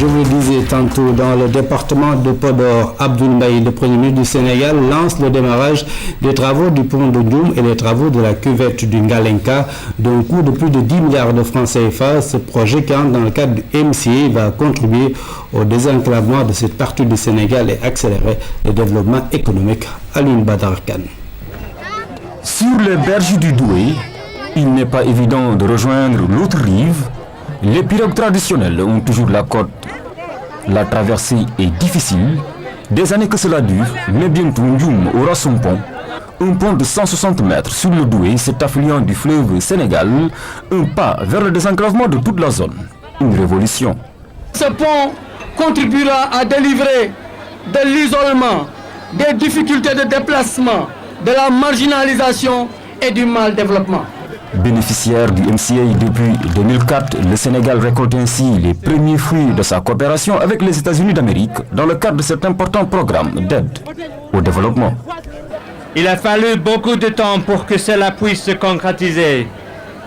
Je vous le disais tantôt, dans le département de Podor, Abdoul Mbaye, le Premier ministre du Sénégal, lance le démarrage des travaux du pont de Ndioum et les travaux de la cuvette du Ngalenka d'un coût de plus de 10 milliards de francs CFA. Ce projet, qui entre dans le cadre du MCA, va contribuer au désenclavement de cette partie du Sénégal et accélérer le développement économique. Alioune Badara Kane. Sur les berges du Doué, il n'est pas évident de rejoindre l'autre rive. Les pirogues traditionnelles ont toujours la côte. La traversée est difficile. Des années que cela dure, mais bientôt Ndioum aura son pont. Un pont de 160 mètres sur le Doué, cet affluent du fleuve Sénégal. Un pas vers le désenclavement de toute la zone. Une révolution. Ce pont contribuera à délivrer de l'isolement, des difficultés de déplacement, de la marginalisation et du mal développement. Bénéficiaire du MCA depuis 2004, le Sénégal récolte ainsi les premiers fruits de sa coopération avec les États-Unis d'Amérique dans le cadre de cet important programme d'aide au développement. Il a fallu beaucoup de temps pour que cela puisse se concrétiser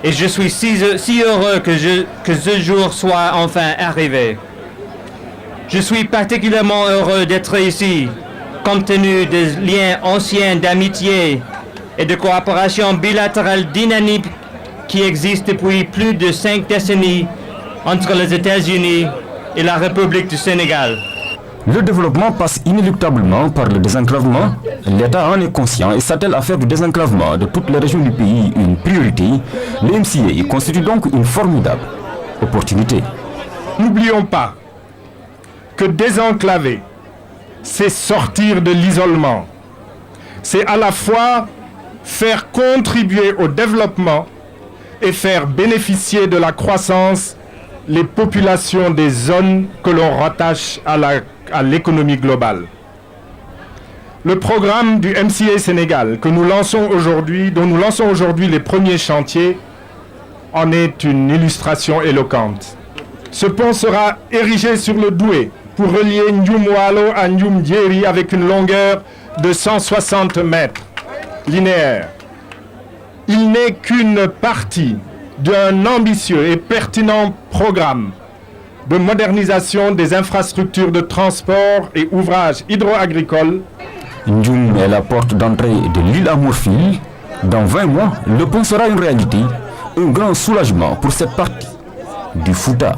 et je suis si heureux que ce jour soit enfin arrivé. Je suis particulièrement heureux d'être ici, compte tenu des liens anciens d'amitié et de coopération bilatérale dynamique qui existent depuis plus de 5 décennies entre les États-Unis et la République du Sénégal. Le développement passe inéluctablement par le désenclavement. L'État en est conscient et s'attelle à faire du désenclavement de toutes les régions du pays une priorité. Le MCA constitue donc une formidable opportunité. N'oublions pas que désenclaver, c'est sortir de l'isolement. C'est à la fois faire contribuer au développement et faire bénéficier de la croissance les populations des zones que l'on rattache à l'économie globale. Le programme du MCA Sénégal dont nous lançons aujourd'hui les premiers chantiers, en est une illustration éloquente. Ce pont sera érigé sur le Doué pour relier Ndioum Walo à Ndioum Diéry avec une longueur de 160 mètres linéaires. Il n'est qu'une partie d'un ambitieux et pertinent programme de modernisation des infrastructures de transport et ouvrages hydro-agricoles. Ndioum est la porte d'entrée de l'île à Morphil. Dans 20 mois, le pont sera une réalité, un grand soulagement pour cette partie du Fouta.